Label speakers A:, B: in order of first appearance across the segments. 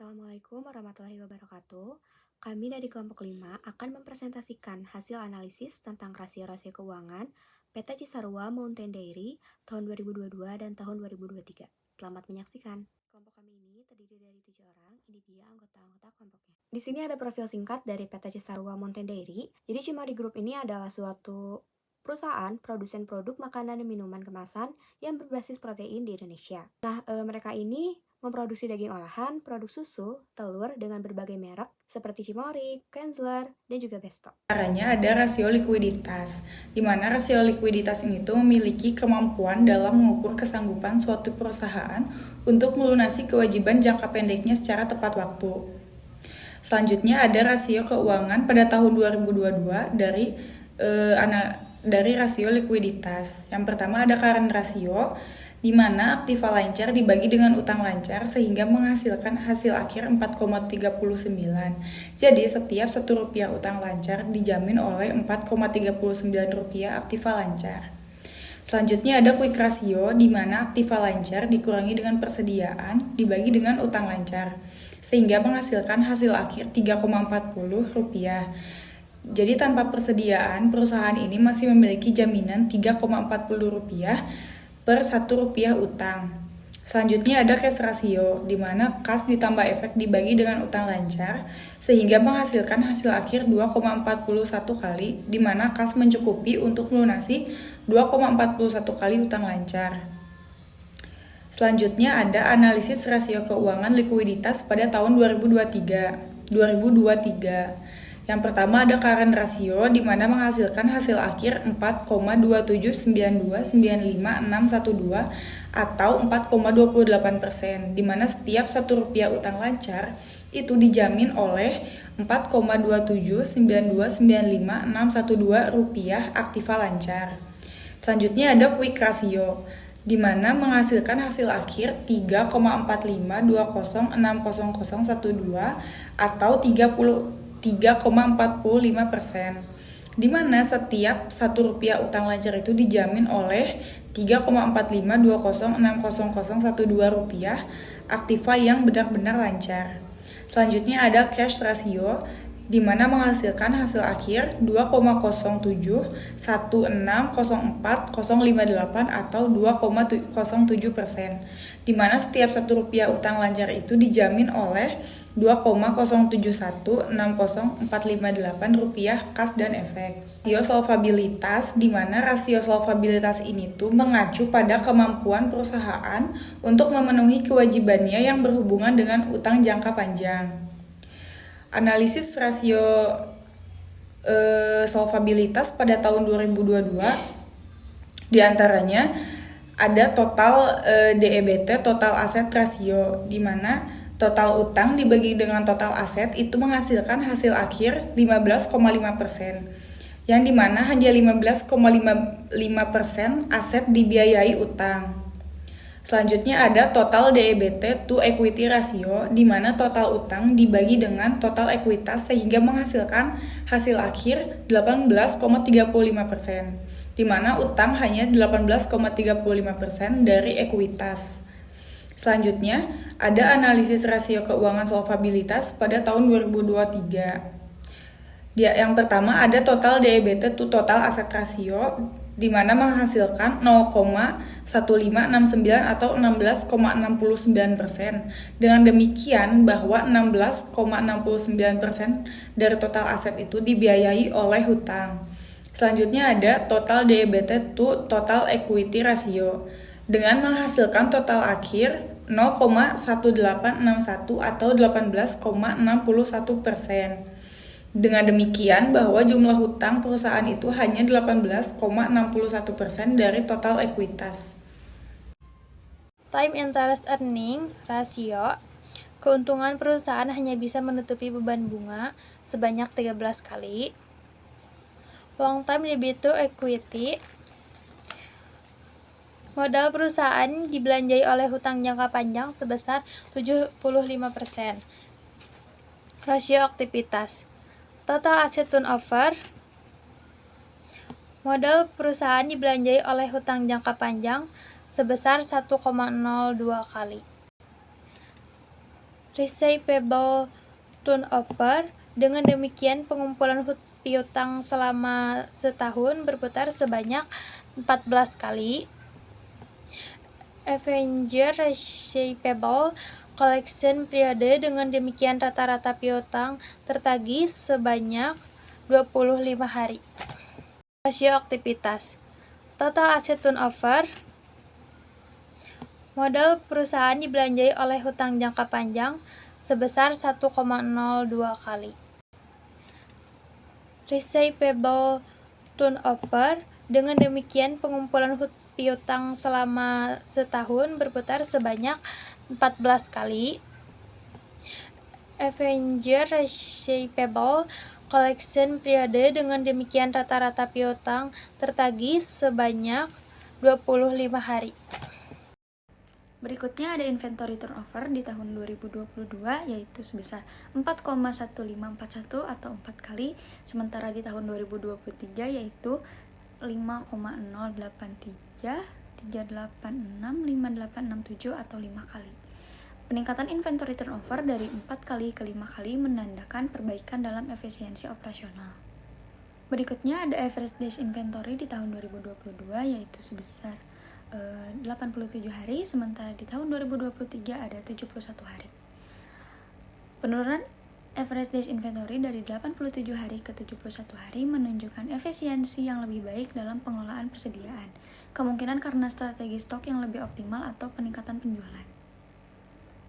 A: Assalamualaikum warahmatullahi wabarakatuh. Kami dari kelompok 5 akan mempresentasikan hasil analisis tentang rasio-rasio keuangan PT Cisarua Mountain Dairy tahun 2022 dan tahun 2023. Selamat menyaksikan. Kelompok kami ini terdiri dari 7 orang, ini dia anggota-anggota kelompoknya. Di sini ada profil singkat dari PT Cisarua Mountain Dairy. Jadi cima di grup ini adalah suatu perusahaan produsen produk makanan dan minuman kemasan yang berbasis protein di Indonesia. Mereka ini memproduksi daging olahan, produk susu, telur dengan berbagai merek seperti Cimory, Kenzler, dan juga Besto.
B: Caranya ada rasio likuiditas, di mana rasio likuiditas ini tuh memiliki kemampuan dalam mengukur kesanggupan suatu perusahaan untuk melunasi kewajiban jangka pendeknya secara tepat waktu. Selanjutnya ada rasio keuangan pada tahun 2022 dari rasio likuiditas. Yang pertama ada current ratio, di mana aktiva lancar dibagi dengan utang lancar sehingga menghasilkan hasil akhir 4,39. Jadi setiap Rp1 utang lancar dijamin oleh Rp4,39 aktiva lancar. Selanjutnya ada quick ratio, di mana aktiva lancar dikurangi dengan persediaan dibagi dengan utang lancar, sehingga menghasilkan hasil akhir Rp3,40. Jadi tanpa persediaan, perusahaan ini masih memiliki jaminan Rp3,40 per Rp1 utang. Selanjutnya ada cash ratio, di mana kas ditambah efek dibagi dengan utang lancar, sehingga menghasilkan hasil akhir 2,41 kali, di mana kas mencukupi untuk melunasi 2,41 kali utang lancar. Selanjutnya ada analisis rasio keuangan likuiditas pada tahun 2023. Yang pertama ada current ratio, di mana menghasilkan hasil akhir 4,279295612 atau 4,28%, di mana setiap Rp1 utang lancar itu dijamin oleh Rp4,279295612 aktiva lancar. Selanjutnya ada quick ratio, di mana menghasilkan hasil akhir 3,4520600012 atau 3,45%, di mana setiap Rp1 utang lancar itu dijamin oleh 3,4520600012 aktiva yang benar-benar lancar. Selanjutnya ada cash ratio, di mana menghasilkan hasil akhir 2,0716040058 atau 2,07%, di mana setiap Rp1 utang lancar itu dijamin oleh Rp2,07160458 kas dan efek. Rasio solvabilitas, di mana rasio solvabilitas ini tuh mengacu pada kemampuan perusahaan untuk memenuhi kewajibannya yang berhubungan dengan utang jangka panjang. Analisis rasio solvabilitas pada tahun 2022 diantaranya ada total DEBT, total aset rasio, di mana total utang dibagi dengan total aset itu menghasilkan hasil akhir 15,5%, yang dimana hanya 15,5% aset dibiayai utang. Selanjutnya ada total DEBT to equity ratio, di mana total utang dibagi dengan total ekuitas sehingga menghasilkan hasil akhir 18,35%, di mana utang hanya 18,35% dari ekuitas. Selanjutnya ada analisis rasio keuangan solvabilitas pada tahun 2023. Yang pertama ada total DEBT to total aset ratio, di mana menghasilkan 0,1569 atau 16,69%. Dengan demikian bahwa 16,69% dari total aset itu dibiayai oleh hutang. Selanjutnya ada total DEBT to total equity ratio, dengan menghasilkan total akhir 0,1861 atau 18,61%. Dengan demikian bahwa jumlah hutang perusahaan itu hanya 18,61% dari total ekuitas.
C: Time interest earning ratio, keuntungan perusahaan hanya bisa menutupi beban bunga sebanyak 13 kali. Long time debit to equity, modal perusahaan dibelanjai oleh hutang jangka panjang sebesar 75%. Rasio aktivitas, total asset turnover, modal perusahaan dibelanjai oleh hutang jangka panjang sebesar 1,02 kali. receivable turnover. Dengan demikian, pengumpulan piutang selama setahun berputar sebanyak 14 kali. Avenger receivable collection period. Dengan demikian, rata-rata piutang tertagih sebanyak 25 hari. Rasio aktivitas. Total asset turnover. Modal perusahaan dibelanjai oleh hutang jangka panjang sebesar 1,02 kali. Receivable turnover. Dengan demikian, pengumpulan piutang selama setahun berputar sebanyak 14 kali. Avenger receivable collection period. Dengan demikian, rata-rata piutang tertagih sebanyak 25 hari.
A: Berikutnya ada inventory turnover di tahun 2022 yaitu sebesar 4,1541 atau 4 kali, sementara di tahun 2023 yaitu 5,083, 386, 5867 atau 5 kali. Peningkatan inventory turnover dari 4 kali ke 5 kali menandakan perbaikan dalam efisiensi operasional. Berikutnya ada average days inventory di tahun 2022 yaitu sebesar 87 hari, sementara di tahun 2023 ada 71 hari. Penurunan average days inventory dari 87 hari ke 71 hari menunjukkan efisiensi yang lebih baik dalam pengelolaan persediaan, kemungkinan karena strategi stok yang lebih optimal atau peningkatan penjualan.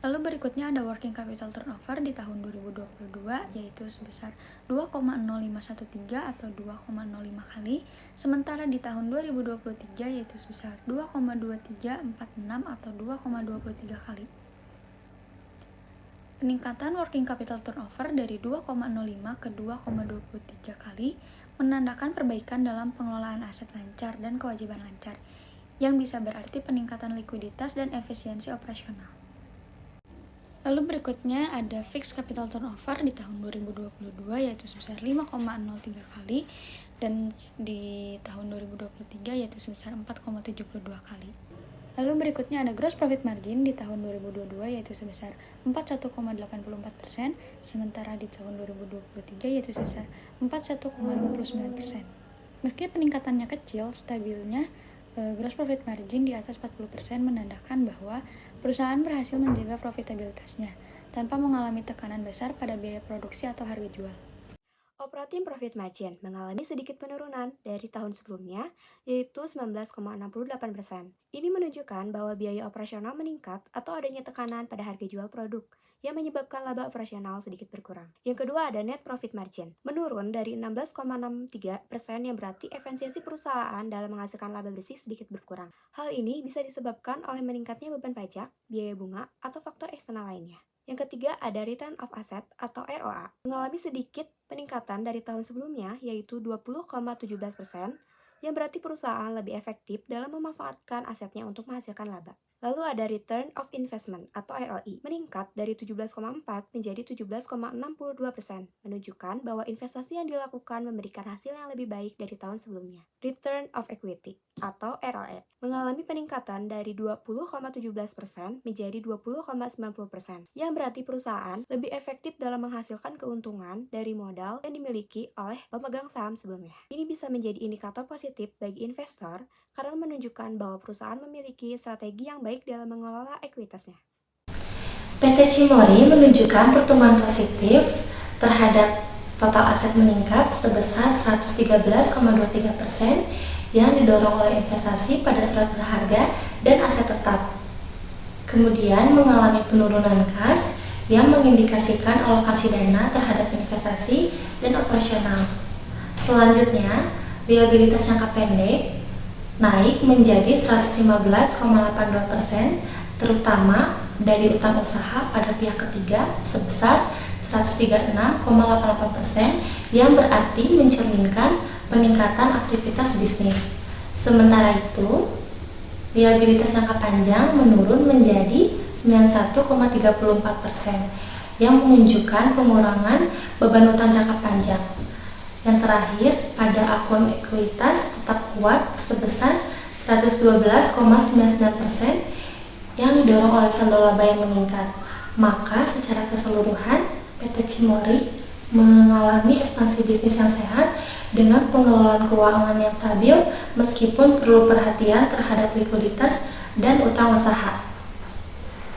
A: Lalu berikutnya ada working capital turnover di tahun 2022 yaitu sebesar 2,0513 atau 2,05 kali, sementara di tahun 2023 yaitu sebesar 2,2346 atau 2,23 kali. Peningkatan working capital turnover dari 2,05 ke 2,23 kali menandakan perbaikan dalam pengelolaan aset lancar dan kewajiban lancar, yang bisa berarti peningkatan likuiditas dan efisiensi operasional. Lalu berikutnya ada fixed capital turnover di tahun 2022 yaitu sebesar 5,03 kali, dan di tahun 2023 yaitu sebesar 4,72 kali. Lalu berikutnya ada gross profit margin di tahun 2022 yaitu sebesar 41,84%, sementara di tahun 2023 yaitu sebesar 41,59%. Meski peningkatannya kecil, stabilnya gross profit margin di atas 40% menandakan bahwa perusahaan berhasil menjaga profitabilitasnya tanpa mengalami tekanan besar pada biaya produksi atau harga jual. Operating profit margin mengalami sedikit penurunan dari tahun sebelumnya, yaitu 19,68%. Ini menunjukkan bahwa biaya operasional meningkat atau adanya tekanan pada harga jual produk, yang menyebabkan laba operasional sedikit berkurang. Yang kedua ada net profit margin, menurun dari 16,63% yang berarti efisiensi perusahaan dalam menghasilkan laba bersih sedikit berkurang. Hal ini bisa disebabkan oleh meningkatnya beban pajak, biaya bunga, atau faktor eksternal lainnya. Yang ketiga ada return of asset atau ROA, mengalami sedikit peningkatan dari tahun sebelumnya yaitu 20,17%, yang berarti perusahaan lebih efektif dalam memanfaatkan asetnya untuk menghasilkan laba. Lalu ada return of investment atau ROI, meningkat dari 17,4 menjadi 17,62%, menunjukkan bahwa investasi yang dilakukan memberikan hasil yang lebih baik dari tahun sebelumnya. Return of equity atau ROE, mengalami peningkatan dari 20,17% menjadi 20,90%, yang berarti perusahaan lebih efektif dalam menghasilkan keuntungan dari modal yang dimiliki oleh pemegang saham sebelumnya. Ini bisa menjadi indikator positif bagi investor karena menunjukkan bahwa perusahaan memiliki strategi yang baik dalam mengelola ekuitasnya.
D: PT Cimory menunjukkan pertumbuhan positif terhadap total aset meningkat sebesar 113,23% yang didorong oleh investasi pada surat berharga dan aset tetap. Kemudian mengalami penurunan kas yang mengindikasikan alokasi dana terhadap investasi dan operasional. Selanjutnya, liabilitas jangka pendek naik menjadi 115,82%, terutama dari utang usaha pada pihak ketiga sebesar 136,88%, yang berarti mencerminkan peningkatan aktivitas bisnis. Sementara itu, liabilitas jangka panjang menurun menjadi 91,34%, yang menunjukkan pengurangan beban utang jangka panjang. Yang terakhir, pada akun ekuitas tetap kuat sebesar 112,99%, yang didorong oleh saldo laba yang meningkat. Maka secara keseluruhan PT Cimory mengalami ekspansi bisnis yang sehat dengan pengelolaan keuangan yang stabil meskipun perlu perhatian terhadap likuiditas dan utang usaha.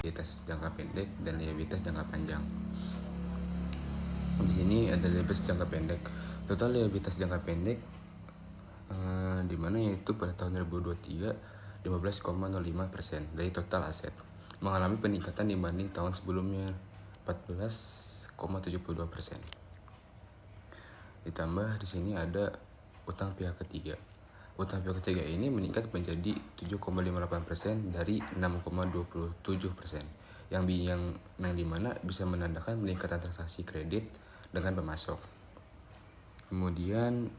E: Liabilitas jangka pendek dan liabilitas jangka panjang. Di sini ada liabilitas jangka pendek. Total liabilitas jangka pendek di mana yaitu pada tahun 2023 15,05% dari total aset, mengalami peningkatan dibanding tahun sebelumnya 14,72%. Ditambah di sini ada utang pihak ketiga. Utang pihak ketiga ini meningkat menjadi 7,58% dari 6,27%, yang dimana bisa menandakan peningkatan transaksi kredit dengan pemasok. Kemudian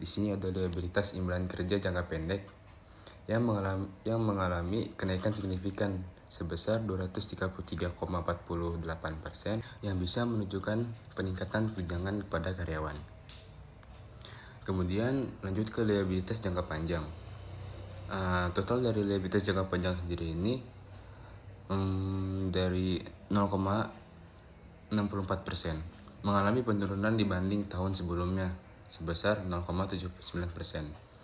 E: di sini ada liabilitas imbalan kerja jangka pendek yang mengalami kenaikan signifikan sebesar 233,48%, yang bisa menunjukkan peningkatan tunjangan kepada karyawan. Kemudian lanjut ke liabilitas jangka panjang. Total dari liabilitas jangka panjang sendiri ini dari 0,64%, mengalami penurunan dibanding tahun sebelumnya sebesar 0,79%.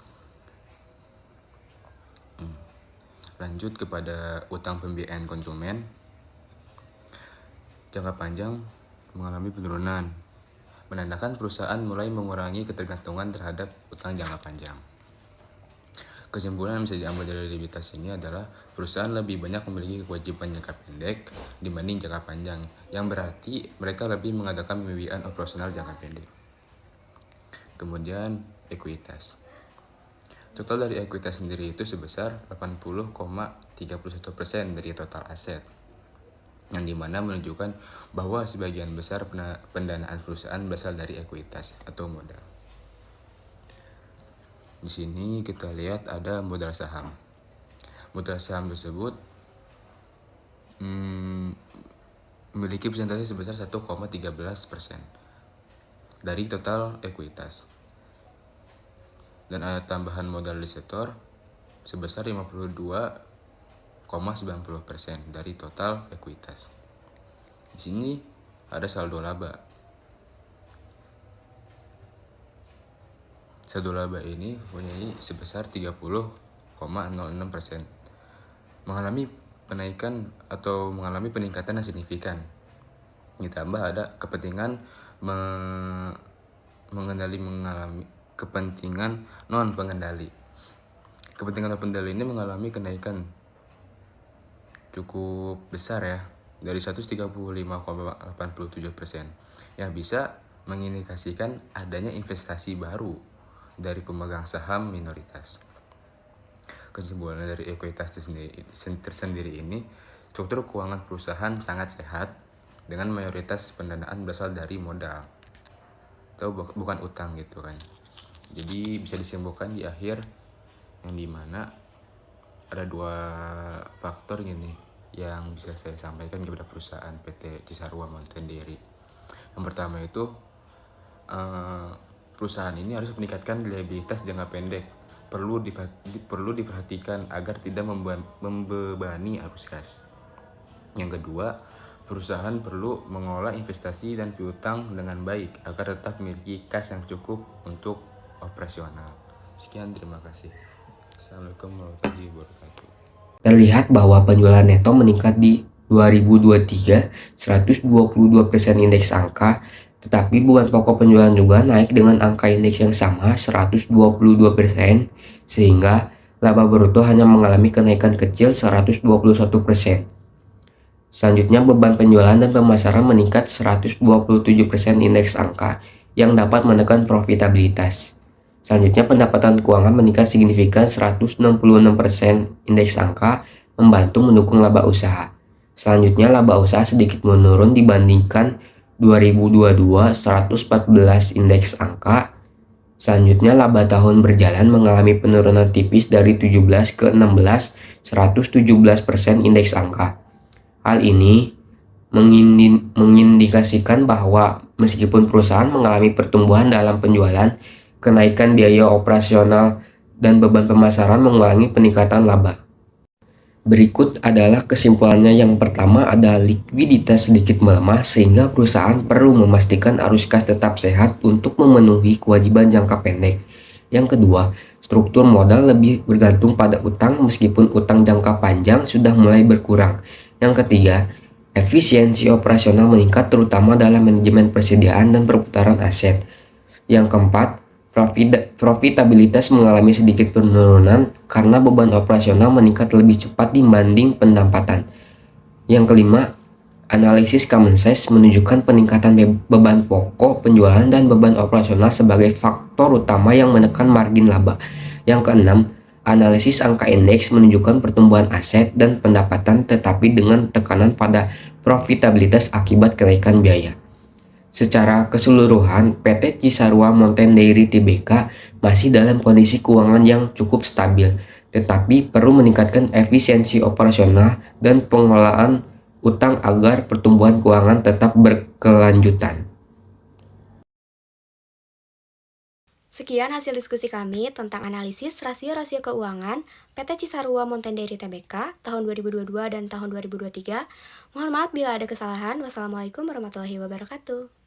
E: Lanjut kepada utang pembiayaan konsumen. Jangka panjang mengalami penurunan, menandakan perusahaan mulai mengurangi ketergantungan terhadap utang jangka panjang. Kesimpulan yang bisa diambil dari liabilitas ini adalah perusahaan lebih banyak memiliki kewajiban jangka pendek dibanding jangka panjang, yang berarti mereka lebih mengadakan pembiayaan operasional jangka pendek. Kemudian ekuitas. Total dari ekuitas sendiri itu sebesar 80,31% dari total aset, yang dimana menunjukkan bahwa sebagian besar pendanaan perusahaan berasal dari ekuitas atau modal. Di sini kita lihat ada modal saham. Modal saham tersebut memiliki persentase sebesar 1,13% dari total ekuitas. Dan ada tambahan modal di sektor sebesar 52,90% dari total ekuitas. Di sini ada saldo laba. Saldo laba ini mempunyai sebesar 30,06%, mengalami penaikan atau mengalami peningkatan yang signifikan. Ditambah ada kepentingan kepentingan non pengendali. Kepentingan non pengendali ini mengalami kenaikan cukup besar ya, dari 135,87%, yang bisa mengindikasikan adanya investasi baru dari pemegang saham minoritas. Kesimpulan dari ekuitas tersendiri ini, struktur keuangan perusahaan sangat sehat dengan mayoritas pendanaan berasal dari modal atau bukan utang gitu kan. Jadi bisa disimpulkan di akhir, yang dimana ada dua faktor gini yang bisa saya sampaikan kepada perusahaan PT Cisarua Mountain Dairy. Yang pertama itu perusahaan ini harus meningkatkan liabilitas jangka pendek. Perlu diperhatikan agar tidak membebani arus kas. Yang kedua, perusahaan perlu mengelola investasi dan piutang dengan baik agar tetap memiliki kas yang cukup untuk operasional. Sekian, terima kasih. Assalamualaikum warahmatullahi wabarakatuh.
F: Terlihat bahwa penjualan neto meningkat di 2023 122% indeks angka, tetapi beban pokok penjualan juga naik dengan angka indeks yang sama 122%, sehingga laba bruto hanya mengalami kenaikan kecil 121%. Selanjutnya, beban penjualan dan pemasaran meningkat 127% indeks angka yang dapat menekan profitabilitas. Selanjutnya, pendapatan keuangan meningkat signifikan 166% indeks angka, membantu mendukung laba usaha. Selanjutnya, laba usaha sedikit menurun dibandingkan 2022 114 indeks angka. Selanjutnya, laba tahun berjalan mengalami penurunan tipis dari 17 ke 16, 117% indeks angka. Hal ini mengindikasikan bahwa meskipun perusahaan mengalami pertumbuhan dalam penjualan, kenaikan biaya operasional dan beban pemasaran mengurangi peningkatan laba. Berikut adalah kesimpulannya. Yang pertama adalah likuiditas sedikit melemah sehingga perusahaan perlu memastikan arus kas tetap sehat untuk memenuhi kewajiban jangka pendek. Yang kedua, struktur modal lebih bergantung pada utang meskipun utang jangka panjang sudah mulai berkurang. Yang ketiga, efisiensi operasional meningkat terutama dalam manajemen persediaan dan perputaran aset. Yang keempat, profitabilitas mengalami sedikit penurunan karena beban operasional meningkat lebih cepat dibanding pendapatan. Yang kelima, analisis common sense menunjukkan peningkatan beban pokok, penjualan, dan beban operasional sebagai faktor utama yang menekan margin laba. Yang keenam, analisis angka indeks menunjukkan pertumbuhan aset dan pendapatan tetapi dengan tekanan pada profitabilitas akibat kenaikan biaya. Secara keseluruhan, PT Cisarua Mountain Dairy Tbk masih dalam kondisi keuangan yang cukup stabil, tetapi perlu meningkatkan efisiensi operasional dan pengelolaan utang agar pertumbuhan keuangan tetap berkelanjutan.
A: Sekian hasil diskusi kami tentang analisis rasio-rasio keuangan PT Cisarua Mountain Dairy Tbk tahun 2022 dan tahun 2023. Mohon maaf bila ada kesalahan. Wassalamualaikum warahmatullahi wabarakatuh.